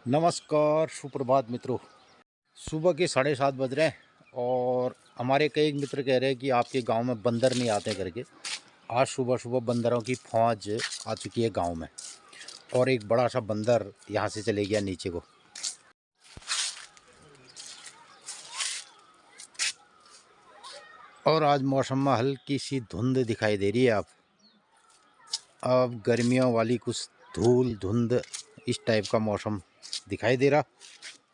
नमस्कार, सुप्रभात मित्रों। सुबह के 7:30 बज रहे हैं और हमारे कई मित्र कह रहे हैं कि आपके गांव में बंदर नहीं आते करके। आज सुबह सुबह बंदरों की फौज आ चुकी है गांव में और एक बड़ा सा बंदर यहां से चले गया नीचे को। और आज मौसम में हल्की सी धुंध दिखाई दे रही है। अब गर्मियों वाली कुछ धूल धुंध इस टाइप का मौसम दिखाई दे रहा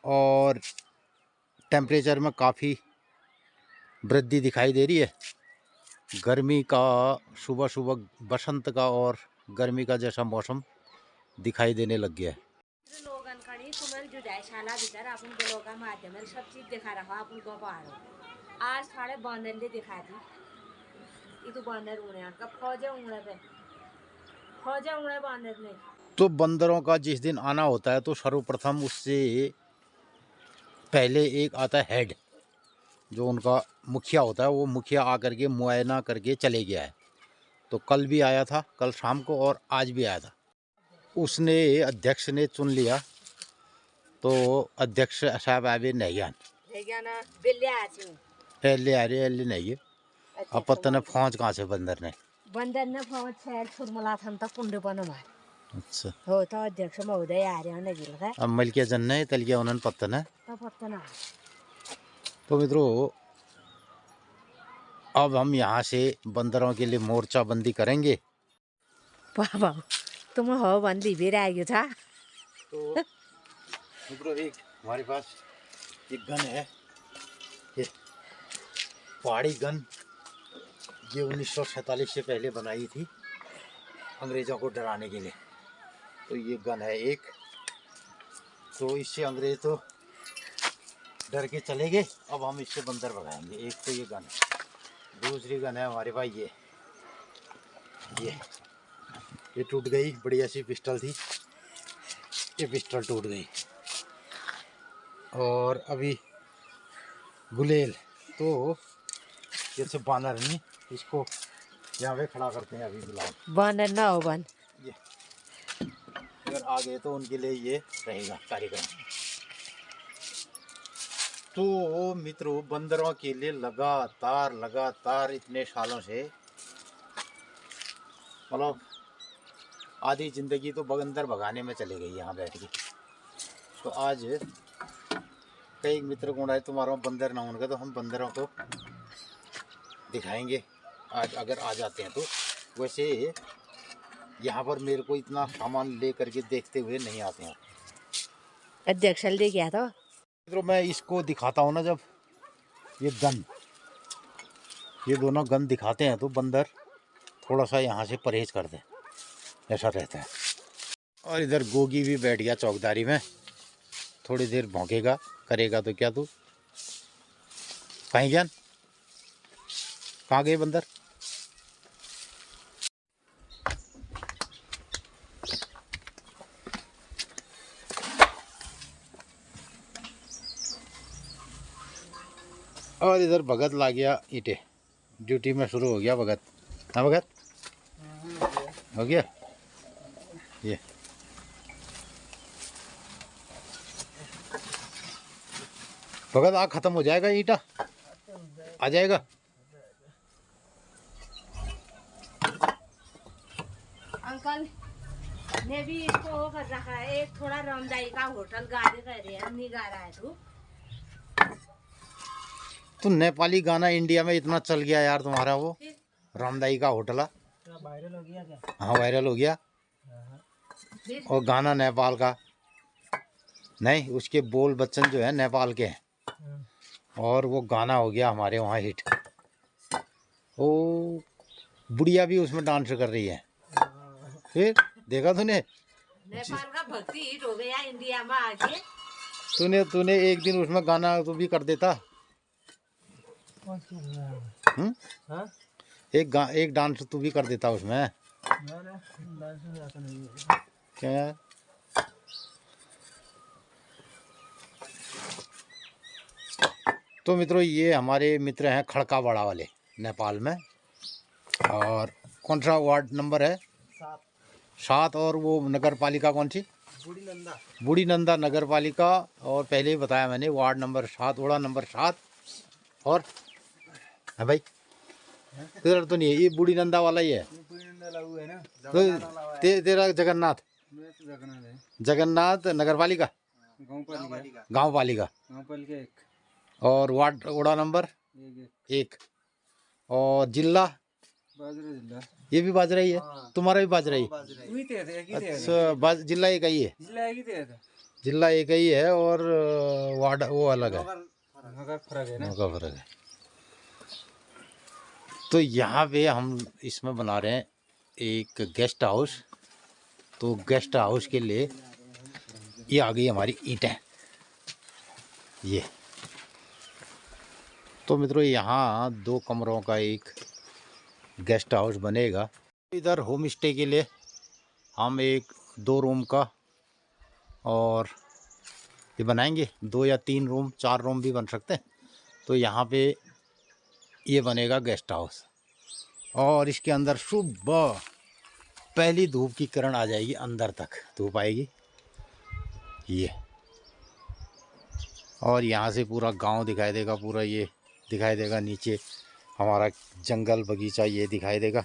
और टेम्परेचर में काफ़ी वृद्धि दिखाई दे रही है। गर्मी का सुबह सुबह बसंत का और गर्मी का जैसा मौसम दिखाई देने लग गया है। सब चीज दिखा रहा आज साढ़े बांधे दिखा दी ये तो बांधर उड़े फौजे उड़े पे फौजे उड़े बांधर नहीं। तो बंदरों का जिस दिन आना होता है तो सर्वप्रथम उससे पहले एक आता है हेड, जो उनका मुखिया होता है। वो मुखिया आकर के मुआयना करके चले गया है। तो कल भी आया था, कल शाम को, और आज भी आया था। उसने अध्यक्ष ने चुन लिया। तो अध्यक्ष साहब आवे नहीं आन पहले आ रहे एल्ले नहीं है। अब पता न फौज कहाँ से बंदर ने फौज शहर छुरमला था कुंड बन मार। अच्छा हो तो अध्यक्ष महोदय आ रहे हैं गिल है अब मल के जन है तल गया उन्होंने पता न। तो मित्रों, अब हम यहाँ से बंदरों के लिए मोर्चा बंदी करेंगे। बाबा तुम हो बंदी भी रह था। तो मित्रों, एक हमारे पास एक गन है, ये पहाड़ी गन। ये 1947 से पहले बनाई थी अंग्रेज़ों को डराने के लिए। तो ये गन है एक, तो इससे अंग्रेज तो डर के चले गए। अब हम इससे बंदर भगाएंगे। एक तो ये गन है, दूसरी गन है हमारे पास ये टूट गई। बढ़िया सी पिस्टल थी, ये पिस्टल टूट गई। और अभी गुलेल, तो जैसे बानर नहीं, इसको यहाँ पे खड़ा करते हैं अभी फिलहाल। बानर ना हो बन ये अगर आ गए तो उनके लिए ये रहेगा कार्यक्रम। तो मित्रों, बंदरों के लिए लगातार इतने सालों से, मतलब आधी जिंदगी तो बंदर भगाने में चले गई यहाँ बैठ के। तो आज कई मित्र को है तुम्हारा बंदर ना होने का, तो हम बंदरों को दिखाएंगे आज, अगर आ जाते हैं तो। वैसे यहाँ पर मेरे को इतना सामान ले करके देखते हुए नहीं आते हैं। अध्यक्ष ले गया था। मित्रों, मैं इसको दिखाता हूँ ना, जब ये दोनों गन दिखाते हैं तो बंदर थोड़ा सा यहाँ से परहेज कर दे, ऐसा रहता है। और इधर गोगी भी बैठ गया चौकीदारी में। थोड़ी देर भौंकेगा, करेगा तो क्या। तू कहीं ज्ञान कहाँ गए बंदर? और इधर भगत ला गया ईंटे, ड्यूटी में शुरू हो गया भगत। हाँ भगत हो गया। ये भगत आग खत्म हो जाएगा, ईंटा आ जाएगा। अंकल ने भी इसको वो कर रखा है, एक थोड़ा रामदाई का होटल गाड़ी कर रहे हैं, नहीं गा रहा है तो नेपाली गाना इंडिया में इतना चल गया यार तुम्हारा, वो रामदाई का होटल वायरल हो गया क्या? हाँ वायरल हो गया। और गाना नेपाल का नहीं, उसके बोल बच्चन जो है नेपाल के हैं और वो गाना हो गया हमारे वहाँ हिट। ओ बुढ़िया भी उसमें डांस कर रही है। फिर देखा तूने, नेपाल का भक्ति हिट हो गया इंडिया में आके। तूने एक दिन उसमें गाना तो भी कर देता। एक डांस तू भी कर देता उसमें। क्या यार? तो मित्रों, ये हमारे मित्र हैं खड़कावाड़ा वाले नेपाल में। और कौन सा वार्ड नंबर है? 7। और वो नगर पालिका कौन सी? बूढ़ी नंदा नगर पालिका, और पहले ही बताया मैंने वार्ड नंबर 7, वड़ा नंबर 7। और है भाई तेरा तो नहीं है, ये बूढ़ी नंदा वाला ही है। तो तेरा जगन्नाथ, जगन्नाथ नगर पालिका, गाँव पालिका, और वार्ड वड़ा नंबर 1, और जिला ये भी बाजरा ही है। तुम्हारा भी बाजरा ही? अच्छा, जिला एक ही है, जिला एक ही है, और वार्ड वो अलग है, नौका फर्क है। तो यहाँ पे हम इसमें बना रहे हैं एक गेस्ट हाउस। तो गेस्ट हाउस के लिए ये आ गई हमारी ईंटें, ये। तो मित्रों यहाँ 2 कमरों का एक गेस्ट हाउस बनेगा। इधर होम स्टे के लिए हम एक 2 रूम का और ये बनाएंगे, 2 या 3 रूम, 4 रूम भी बन सकते हैं। तो यहाँ पे ये बनेगा गेस्ट हाउस, और इसके अंदर सुबह पहली धूप की किरण आ जाएगी, अंदर तक धूप आएगी ये। और यहाँ से पूरा गांव दिखाई देगा, पूरा ये दिखाई देगा, नीचे हमारा जंगल बगीचा ये दिखाई देगा।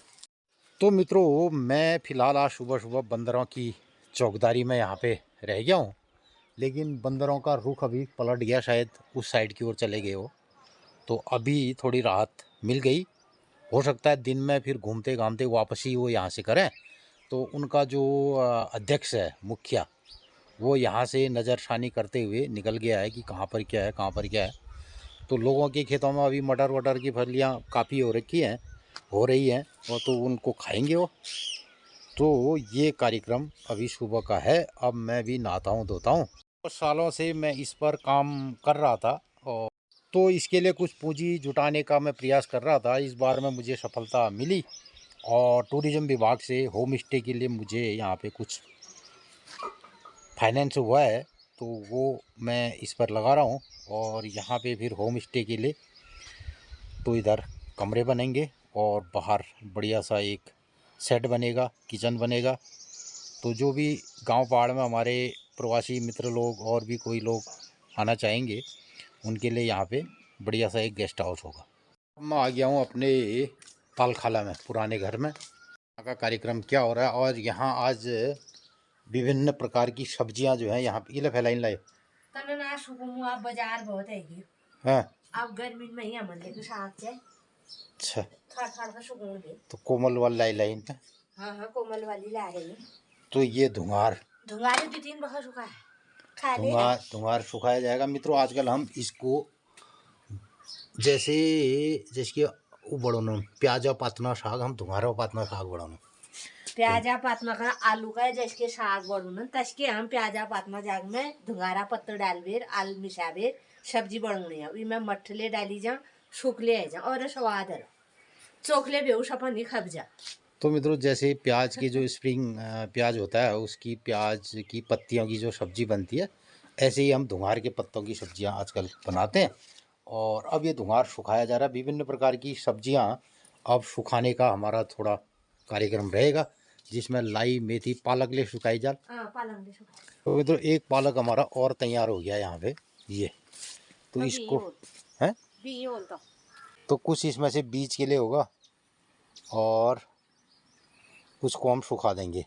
तो मित्रों मैं फ़िलहाल आज सुबह सुबह बंदरों की चौकीदारी में यहाँ पे रह गया हूँ, लेकिन बंदरों का रुख अभी पलट गया, शायद उस साइड की ओर चले गए हो। तो अभी थोड़ी राहत मिल गई, हो सकता है दिन में फिर घूमते घामते वापसी वो यहाँ से करें। तो उनका जो अध्यक्ष है, मुखिया, वो यहाँ से नज़रसानी करते हुए निकल गया है कि कहाँ पर क्या है, कहाँ पर क्या है। तो लोगों के खेतों में अभी मटर वटर की फलियाँ काफ़ी हो रखी हैं, हो रही हैं, और तो उनको खाएंगे वो। तो ये कार्यक्रम अभी सुबह का है। अब मैं भी नहाता हूँ धोता हूँ। कुछ सालों से मैं इस पर काम कर रहा था, और तो इसके लिए कुछ पूंजी जुटाने का मैं प्रयास कर रहा था। इस बार में मुझे सफलता मिली, और टूरिज़्म विभाग से होम स्टे के लिए मुझे यहाँ पे कुछ फाइनेंस हुआ है, तो वो मैं इस पर लगा रहा हूँ। और यहाँ पे फिर होम स्टे के लिए तो इधर कमरे बनेंगे, और बाहर बढ़िया सा एक सेट बनेगा, किचन बनेगा। तो जो भी गांव पहाड़ में हमारे प्रवासी मित्र लोग और भी कोई लोग आना चाहेंगे, उनके लिए यहाँ पे बढ़िया सा एक गेस्ट हाउस होगा। मैं आ गया हूँ अपने पालखाला में, पुराने घर में। यहाँ का कार्यक्रम क्या हो रहा है, और यहाँ आज विभिन्न प्रकार की सब्जियां जो हैं यहाँ पे ये फैलाइन लाए। तनना सुकुमु आप बाजार बहुत है कि हाँ, आप गर्मी में ही हमन लेके साथ से अच्छा, थोड़ा थोड़ा सुकून दे। तो कोमल वाला लाइन पे। हाँ कोमल वाली ला रही है। तो ये धुंगार धुंगारी 2-3 बहुत सुखा है, खा ले। धुंगार सुखाया जाएगा मित्रों। आजकल हम इसको जैसे जैसे उबड़ो प्याजा पातना साग, हम धुंगारा पातना साग बढ़ानो प्याजा पातमा का आलू का जैसे साग बढ़ून तसके हम प्याजा पातमा जाग में धुंगारा पत्ता डालबेर आलू मिसाबेर सब्जी बढ़ूने है। मैं मठले डाली जा, सूखले है जा, और स्वाद है चोखले बेहू सपन ही खब जा। तो मित्रों जैसे प्याज की जो स्प्रिंग प्याज होता है, उसकी प्याज की पत्तियों की जो सब्जी बनती है, ऐसे ही हम धुंगार के पत्तों की सब्जियां आजकल बनाते हैं। और अब ये धुंगार सुखाया जा रहा है। विभिन्न प्रकार की सब्जियां अब सुखाने का हमारा थोड़ा कार्यक्रम रहेगा, जिसमें लाई, मेथी, पालक ले सुखाई जाए। तो मित्रों एक पालक हमारा और तैयार हो गया यहाँ पे ये। तो इसको है तो कुछ इसमें से बीज के लिए होगा, और कुछ को हम सुखा देंगे।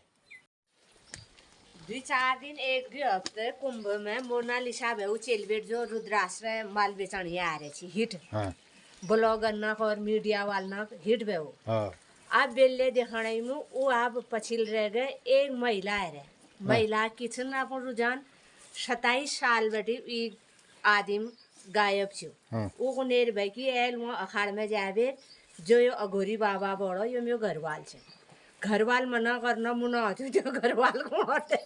2-4 दिन 1-2 हफ्ते कुंभ में मोनालिसा बेहू चेलबेट जो रुद्राश्रय माल बेचन आ रहे थी हिट। हाँ, ब्लॉगर ना और मीडिया वाला हिट बेहू। हाँ, आप बेल्ले दिखाने में वो आप पछिल रह गए। एक महिला है, महिला किचन आप रुझान 27 साल बटी आदिम गायब छो। वो नेर भाई की एल वो अखाड़ में जाबे जो यो अघोरी बाबा बड़ो यो मेरो घरवाल छे। घरवाल मना करना मुना होती जो घरवाल को होते।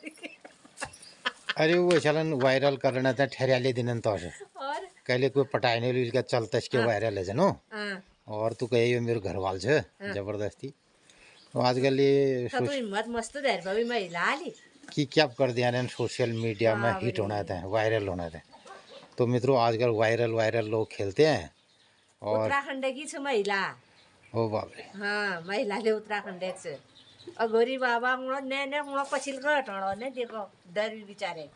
अरे वो चलन वायरल करना था ठहरियाले दिन तो है और कहले कोई पटाई नहीं लिखा चलता इसके वायरल है जनो। और तू कहे ये मेरे घर वाल छे जबरदस्ती। तो आजकल ये तो हिम्मत मस्त देर भाभी महिला आली कि क्या कर दिया ने सोशल मीडिया में हिट होना था, वायरल होना था। तो मित्रों आजकल वायरल लोग खेलते हैं। और उत्तराखंड की महिला, ओ बाप रे, हाँ महिला ले उत्तराखंड से अगोरी बाबा हुआ ने हुआ पछिल का हटाड़ो ने देखो डर भी बेचारे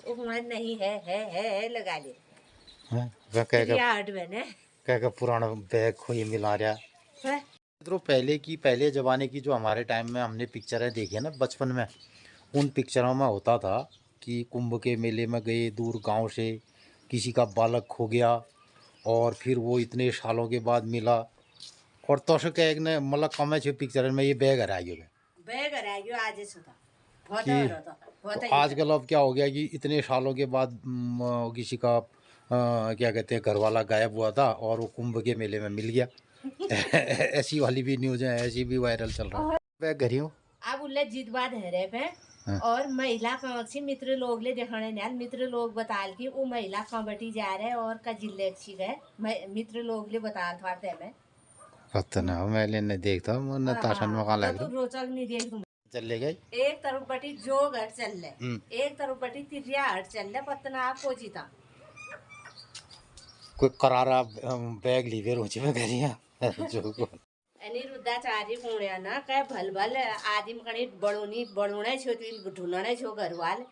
वो हुआ नहीं है लगा ले हैं वह कह या हट बने का पुराना बैग को ये मिला रहा है तो पहले ज़माने की जो हमारे टाइम में हमने पिक्चरें देखी है ना बचपन में, उन पिक्चरों में होता था कि कुंभ के मेले में गए दूर गांव से, किसी का बालक खो गया और फिर वो इतने सालों के बाद मिला और तो एक ने मतलब कम छे पिक्चर में ये बैग हरा गया आज सुधा बहुत कि बहुत तो आजकल अब क्या हो गया कि इतने सालों के बाद किसी का क्या कहते हैं घर वाला गायब हुआ था और वो कुंभ के मेले में मिल गया। ऐसी वाली भी न्यूज़ है, ऐसी भी वायरल चल रहा है। मैं घर ही हूँ अब उल्ले जीत बाद है रे पे और महिला कमक्षी मित्र लोग ले दिखाने नाल मित्र लोग बताल की वो महिला कबड्डी जा रहे और का जिले अच्छी गए मित्र लोग ले बताल थाते में पता ना मैं लेने देखता हूँ मैं ताशन में कहाँ लग तो रहा रोचक नहीं देख तुम चल ले गई एक तरफ बटी जो घर चल ले एक तरफ बटी तिरिया हट चल ले पतना आप को जीता कोई करारा बैग लीवे रोचे में करिया जो को अनिरुद्धाचार्य कोण्या ना काय भल भल आदिम कणी बड़ोने छो तू ढूंढने छो घरवाल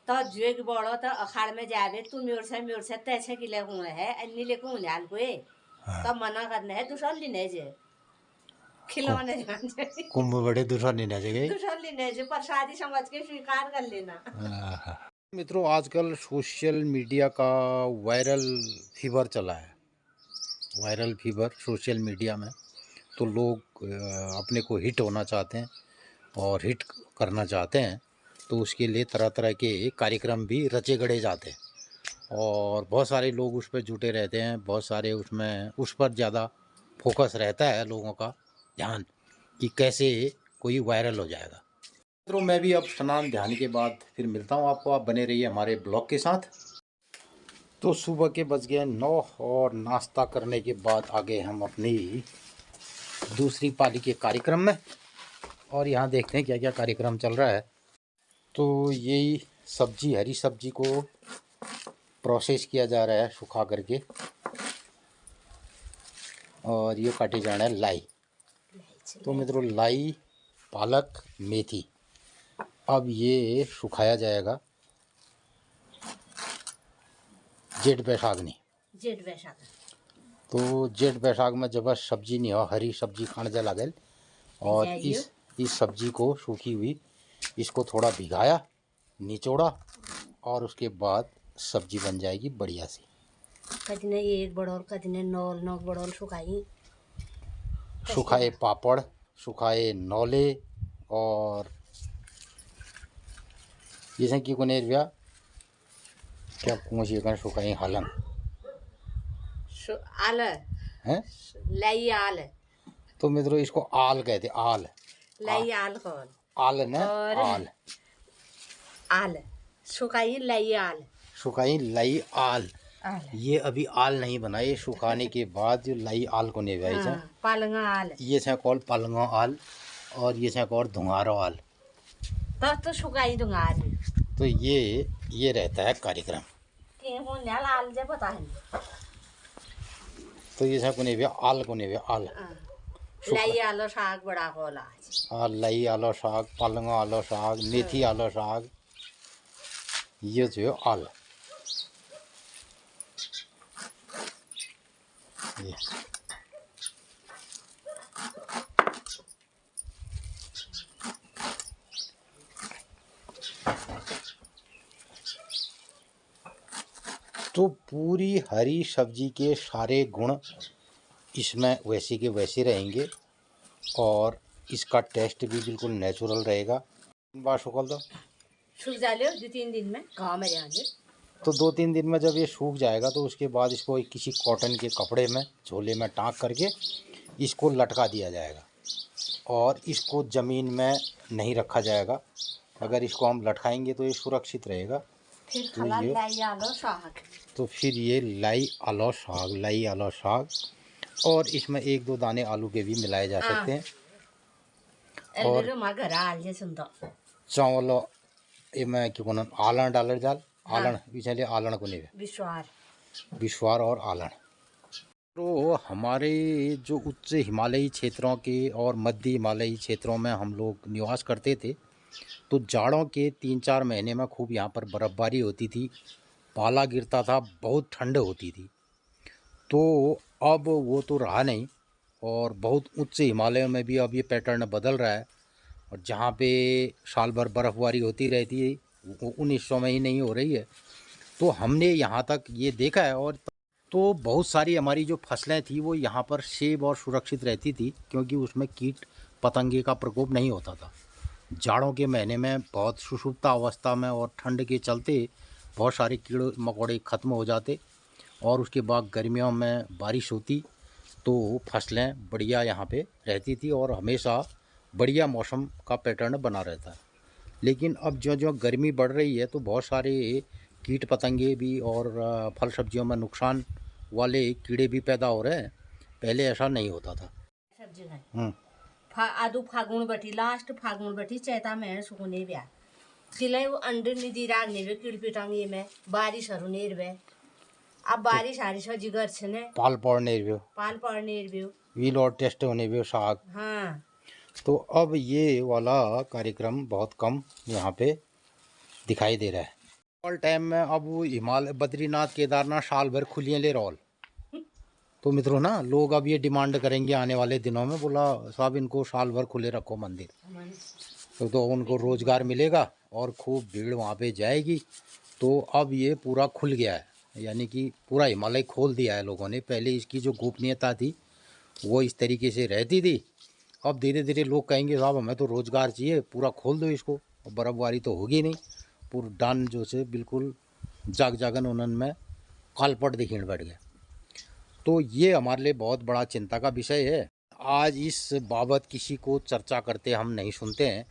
तो जुएग बड़ो तो अखाड़ में जावे तू म्योर से तैसे किले हुए है अन्नी ले को उन्याल को तो मना करना है दूसरा लेने जे खिलौने जाने कुंभ बड़े दूसरा नहीं ना जगह दूसरा लेने जे प्रसादी समझ के स्वीकार कर लेना। मित्रों आजकल सोशल मीडिया का वायरल फीवर चला है, वायरल फीवर सोशल मीडिया में। तो लोग अपने को हिट होना चाहते हैं और हिट करना चाहते हैं तो उसके लिए तरह तरह के कार्यक्रम भी रचे गढ़े जाते हैं और बहुत सारे लोग उस पर जुटे रहते हैं, बहुत सारे उसमें उस पर ज़्यादा फोकस रहता है लोगों का ध्यान कि कैसे कोई वायरल हो जाएगा। तो मैं भी अब स्नान ध्यान के बाद फिर मिलता हूँ आपको, आप बने रहिए हमारे ब्लॉग के साथ। तो सुबह के बज गए 9 और नाश्ता करने के बाद आगे हम अपनी दूसरी पाली के कार्यक्रम में और यहाँ देखते हैं क्या क्या कार्यक्रम चल रहा है। तो यही सब्जी हरी सब्जी को प्रोसेस किया जा रहा है सुखा करके और ये काटी जाना है लाई। तो मित्रों लाई पालक मेथी अब ये सुखाया जाएगा जेठ बैसाख नहीं जेठ बैसाख तो जेठ बैसाख में जब सब्जी नहीं हो हरी सब्जी खाने जा लागल और इस सब्जी को सूखी हुई इसको थोड़ा भिगाया निचोड़ा और उसके बाद सब्जी बन जाएगी बढ़िया सी। कतने एक बड़ौल कतने नौल नौक बड़ौल सुखाई सुखाए पापड़ सुखाए नौले और जैसे कि कोने भैया क्या पूछिए कर सुखाए हालन आल हैं लाई आल तो मित्रों इसको आल कहते आल लाई आल कौन आल न आल आल सुखाई लाई आल सुखाई लाई आल ये अभी आल नहीं बना ये सुखाने के बाद जो लाई आल को नहीं भाई पालंगा आल ये से कॉल पालंगा आल और ये से कॉल धुंगारो आल तो सुखाई धुंगार तो ये रहता है कार्यक्रम आल जब बता तो ये से को नहीं आल को नहीं आल लाई आलो साग बड़ा होला लाई आलो साग पालंगा आलो साग मेथी आलो साग ये जो आल ये तो पूरी हरी सब्जी के सारे गुण इसमें वैसे के वैसे रहेंगे और इसका टेस्ट भी बिल्कुल नेचुरल रहेगा। बात सुखल दो सूख जाले 2-3 दिन में गाँव में जाएंगे तो 2-3 दिन में जब ये सूख जाएगा तो उसके बाद इसको किसी कॉटन के कपड़े में झोले में टाँक करके इसको लटका दिया जाएगा और इसको ज़मीन में नहीं रखा जाएगा। अगर इसको हम लटकाएंगे तो ये सुरक्षित रहेगा। फिर लाई आलो साग तो फिर ये लाई आलो साग और इसमें 1-2 दाने आलू के भी मिलाए जा सकते हैं। और चावल में क्यों कोन आलन डालर जाल आलन इसलिए आलन को नहीं विश्वार विश्वार और आलन तो हमारे जो उच्च हिमालयी क्षेत्रों के और मध्य हिमालयी क्षेत्रों में हम लोग निवास करते थे, तो जाड़ों के 3-4 महीने में खूब यहाँ पर बर्फ़बारी होती थी, पाला गिरता था, बहुत ठंड होती थी। तो अब वो तो रहा नहीं और बहुत उच्च हिमालयों में भी अब ये पैटर्न बदल रहा है और जहाँ पे साल भर बर्फ़बारी होती रहती है वो उन हिस्सों में ही नहीं हो रही है। तो हमने यहाँ तक ये देखा है और तो बहुत सारी हमारी जो फसलें थी वो यहाँ पर सेफ और सुरक्षित रहती थी क्योंकि उसमें कीट पतंगे का प्रकोप नहीं होता था। जाड़ों के महीने में बहुत सुषुप्त अवस्था में और ठंड के चलते बहुत सारे कीड़े मकोड़े ख़त्म हो जाते और उसके बाद गर्मियों में बारिश होती तो फसलें बढ़िया यहाँ पे रहती थी और हमेशा बढ़िया मौसम का पैटर्न बना रहता है। लेकिन अब जो जो गर्मी बढ़ रही है तो बहुत सारे कीट पतंगे भी और फल सब्जियों में नुकसान वाले कीड़े भी पैदा हो रहे हैं। पहले ऐसा नहीं होता था। सब्जी है आदू फागुन बटी लास्ट फागुन बटी चैता में सुकुने ब्या तिलै वो अंडे निदी राग नेबे किड़पिटांग ये में बारिशहरु नेरबे अब बारिश हारिश जिगर छने पाल पड़ने भी पाल पड़ने भी व्हील और टेस्ट होने भी साग। हाँ तो अब ये वाला कार्यक्रम बहुत कम यहाँ पे दिखाई दे रहा है। ऑल टाइम में अब वो हिमालय बद्रीनाथ केदारनाथ साल भर खुलिए ले रोल। तो मित्रों ना लोग अब ये डिमांड करेंगे आने वाले दिनों में, बोला साहब इनको साल भर खुले रखो मंदिर, तो उनको रोजगार मिलेगा और खूब भीड़ वहाँ पे जाएगी। तो अब ये पूरा खुल गया है, यानी कि पूरा हिमालय खोल दिया है लोगों ने। पहले इसकी जो गोपनीयता थी वो इस तरीके से रहती थी, अब धीरे धीरे लोग कहेंगे साहब हमें तो रोज़गार चाहिए, पूरा खोल दो इसको। और बर्फ़बारी तो होगी नहीं, पूरा डान जो से बिल्कुल जाग जागन उन्हन में कालपट दिखने बैठ गए। तो ये हमारे लिए बहुत बड़ा चिंता का विषय है। आज इस बाबत किसी को चर्चा करते हम नहीं सुनते हैं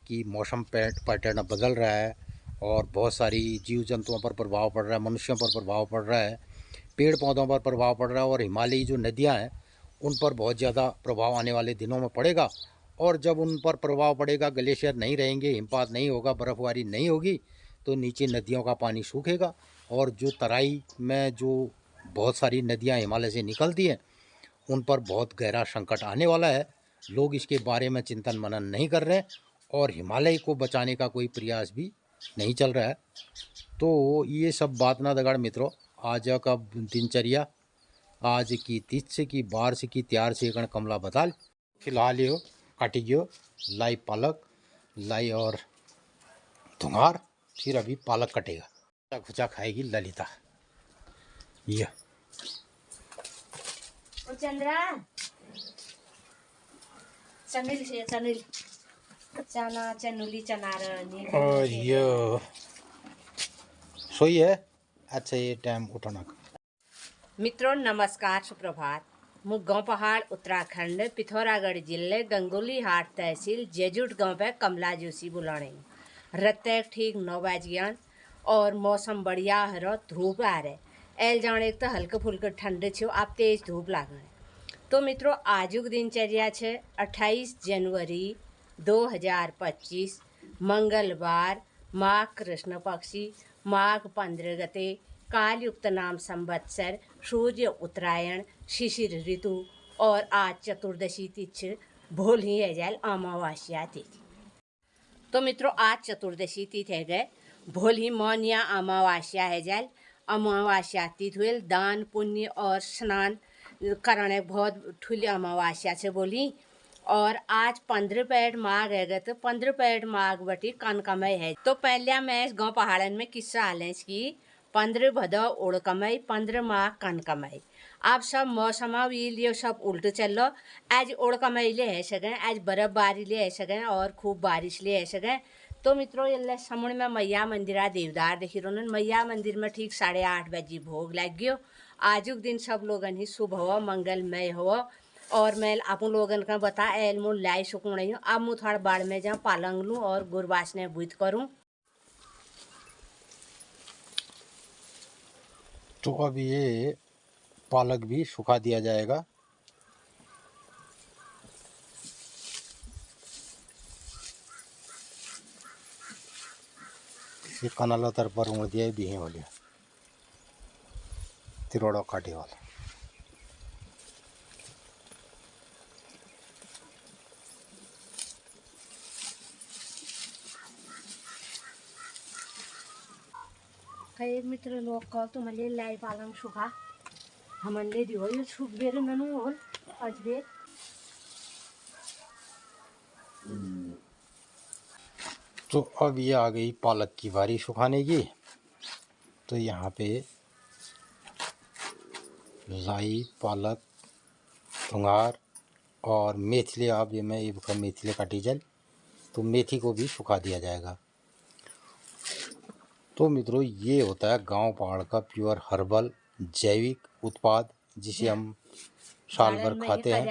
कि मौसम पैटर्न बदल रहा है और बहुत सारी जीव जंतुओं पर प्रभाव पड़ रहा है, मनुष्यों पर प्रभाव पड़ रहा है, पेड़ पौधों पर प्रभाव पड़ रहा है और हिमालयी जो नदियाँ हैं उन पर बहुत ज़्यादा प्रभाव आने वाले दिनों में पड़ेगा। और जब उन पर प्रभाव पड़ेगा, ग्लेशियर नहीं रहेंगे, हिमपात नहीं होगा, बर्फ़बारी नहीं होगी, तो नीचे नदियों का पानी सूखेगा और जो तराई में जो बहुत सारी नदियाँ हिमालय से निकलती हैं उन पर बहुत गहरा संकट आने वाला है। लोग इसके बारे में चिंतन मनन नहीं कर रहे हैं और हिमालय को बचाने का कोई प्रयास भी नहीं चल रहा है। तो ये सब बात ना दगाड़ मित्रों, आज का दिनचर्या आज की तीज की बारिश की त्यार से कण कमला बताल फिलहाल यो काटी गयो लाई पालक लाई और धुंगार, फिर अभी पालक कटेगा, खुचा खाएगी ललिता। ये चंद्रा चनिल से चनिल चना चनुली चनार और ये सोई है। अच्छा ये टाइम उठाना। मित्रों नमस्कार सुप्रभात। मु गाँव पहाड़ उत्तराखंड पिथौरागढ़ जिले गंगोली हाट तहसील जेजुट गांव पे कमला जोशी बुलाने रत्ते ठीक 9 बजे और मौसम बढ़िया हरो, धूप आ रहे एल जाने तो हल्के फुल्के ठंडे छो, आप तेज धूप लागने। तो मित्रों आजुक दिनचर्या छे 28 जनवरी 2025 मंगलवार, माघ कृष्ण पक्षी, माघ 15 गते, कालयुक्त नाम संवत्सर, सूर्य उत्तरायण, शिशिर ऋतु और आज चतुर्दशी तिथि भोली है जाल अमावस्या तिथि। तो मित्रों आज चतुर्दशी तिथि है गए, भोली मौन या अमावस्या है जाल अमावस्या तिथि हुए दान पुण्य और स्नान करने बहुत ठुली अमावस्या से बोली। और आज 15 पैड माघ है तो 15 पैड माघ बटी कनकमय है। तो पहले मैं गाँव पहाड़न में किस्सा हालें की 15 भदौ उड़कमय 15 माघ कनकमय। आप सब मौसम ये सब उल्ट चलो, आज उड़कमय ले है सकें, आज बर्फबारी ले है सकें और खूब बारिश ले है सकें। तो मित्रों ये समूह में मैया मंदिरा देवदार देखी रोन मैया मंदिर में ठीक 8:30 बजे भोग लग गयो। आजुक दिन सब लोगन ही शुभ हो, मंगलमय हो। और मैं आप लोगन का बता एल मुँह लाई सुकूँ नहीं हूँ। अब मुँह थोड़ा बाढ़ में जाऊँ पालंग लूँ और गुरबासने बुत करूँ। तो अब ये पालक भी सुखा दिया जाएगा। ये कनाला तर पर उड़ दिया भी वाले तिरोड़ा काटे वाला। काही मित्र लोक का तुम्हाला लाई पालम सुखा हमने दियो ये सुख बेर ननु होल अजबे तो अब ये आ गई पालक की बारी सुखाने की। तो यहाँ पे लाई, पालक, धुंगार और मेथी, अब ये मैं ये मेथी काटी जल, तो मेथी को भी सुखा दिया जाएगा। तो मित्रों ये होता है गांव पहाड़ का प्योर हर्बल जैविक उत्पाद, जिसे हम साल भर खाते हैं।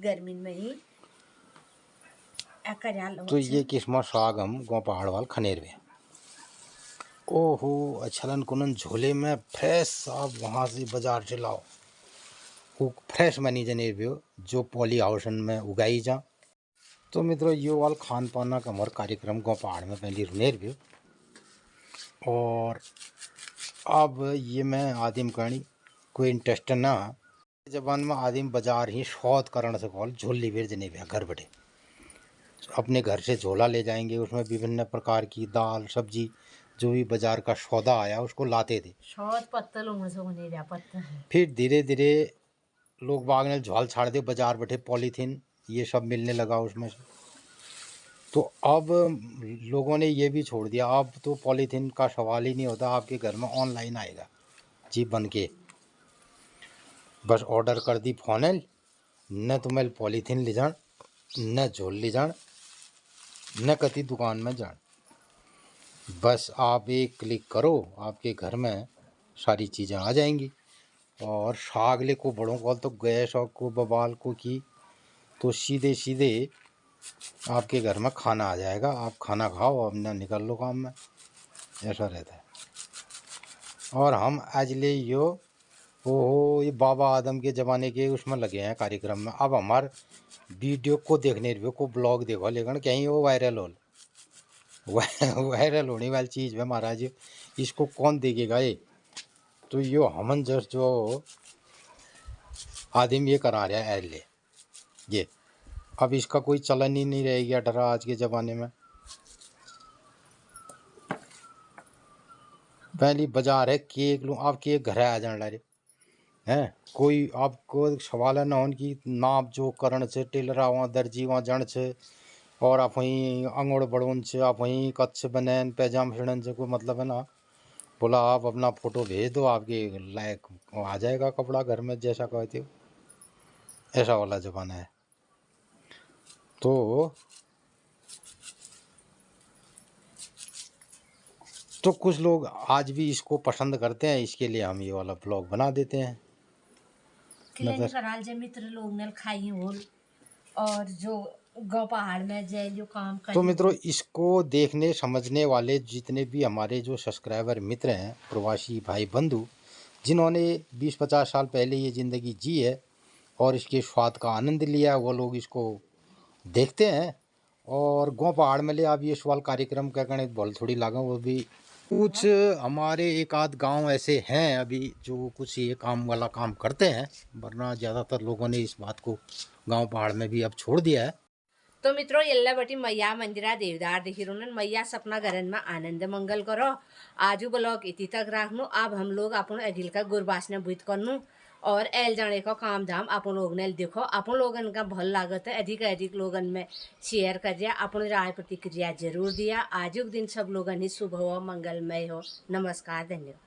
गर्मी में ही तो ये किस्म साग हम गांव पहाड़ वाल खनेर में, ओहो अच्छलन कुनन झोले में फ्रेश आप वहाँ से बाजार से लाओ, वो फ्रेश बनी जनेर भी जो पॉली हाउसन में उगाई जा। तो मित्रों यो वाल खान पाना का हमारा कार्यक्रम गाँव पहाड़ में पहली रुनेर भी। और अब ये मैं आदिम कहानी कोई इंटरेस्ट ना जबान में आदिम बाजार ही शौद करण से कॉल झोली बेर जने भी घर बैठे अपने घर से झोला ले जाएंगे, उसमें विभिन्न प्रकार की दाल सब्जी जो भी बाजार का सौदा आया उसको लाते थे। फिर धीरे धीरे लोग बाग ने झोल छाड़ दे, बाजार बैठे पॉलीथीन ये सब मिलने लगा उसमें से। तो अब लोगों ने ये भी छोड़ दिया, अब तो पॉलीथीन का सवाल ही नहीं होता, आपके घर में ऑनलाइन आएगा जी बन के, बस ऑर्डर कर दी फोन, न तुम्हें पॉलीथीन ले जान, न झोल ले जान, न कति दुकान में जान, बस आप एक क्लिक करो आपके घर में सारी चीज़ें आ जाएंगी। और सागले को बड़ों को तो गैस और को बवाल को की तो सीधे सीधे आपके घर में खाना आ जाएगा, आप खाना खाओ अब ना निकल लो काम में, ऐसा रहता है। और हम आज ले यो ओहो ये बाबा आदम के ज़माने के उसमें लगे हैं कार्यक्रम में। अब हमारे वीडियो को देखने को ब्लॉग देखो, लेकिन कहीं वो वायरल होने वाली चीज़ है महाराज, इसको कौन देखेगा ये। तो यो हमन जस्ट जो आदमी ये करा रहा है ले ये, अब इसका कोई चलन ही नहीं रह गया डरा आज के ज़माने में। पहली बाजार है केक लूँ, आप केक घर आ जाने लारे हैं, कोई आपको सवाल है ना उनकी नाप जो करण से टेलरा वहाँ दर्जी वहाँ जन से, और आप वहीं अंगड़ बड़ोन से आप वहीं कच्छ बनैन पैजाम फिड़न से कोई मतलब है ना, बोला आप अपना फ़ोटो भेज दो आपके लायक आ जाएगा कपड़ा घर में जैसा कहते हो, ऐसा वाला ज़माना है। तो कुछ लोग आज भी इसको पसंद करते हैं, इसके लिए हम ये वाला ब्लॉग बना देते हैं। मित्र लोग ने खाई होल और जो गाँव पहाड़ में जो काम कर, तो मित्रों इसको देखने समझने वाले जितने भी हमारे जो सब्सक्राइबर मित्र हैं, प्रवासी भाई बंधु जिन्होंने 20-50 साल पहले ये ज़िंदगी जी है और इसके स्वाद का आनंद लिया, वो लोग इसको देखते हैं। और गाँव पहाड़ में ले आप ये सवाल कार्यक्रम क्या करने बोल थोड़ी लागा, वो भी कुछ हमारे एक आध गांव ऐसे हैं अभी जो कुछ ये काम वाला काम करते हैं, वरना ज़्यादातर लोगों ने इस बात को गांव पहाड़ में भी अब छोड़ दिया है। तो मित्रों एल्ला बटी मैया मंदिरा देवदार देखी रोनन मैया सपना घरन में आनंद मंगल करो। आजू ब्लॉग इति तक राखनु, अब हम लोग अपन अगिल का गुरबासना बुत करनु और एल जाने का काम धाम अपन लोग ने देखो, अपन लोगन का भल लागत है, अधिक लोगन में शेयर कर दिया, अपन राय प्रतिक्रिया जरूर दिया। आजुक दिन सब लोगन ही शुभ हो मंगलमय हो। नमस्कार, धन्यवाद।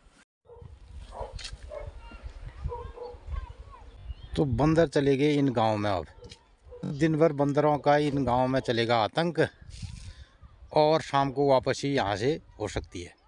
तो बंदर चले गए इन गांव में, अब दिन भर बंदरों का इन गांव में चलेगा आतंक और शाम को वापस ही यहाँ से हो सकती है।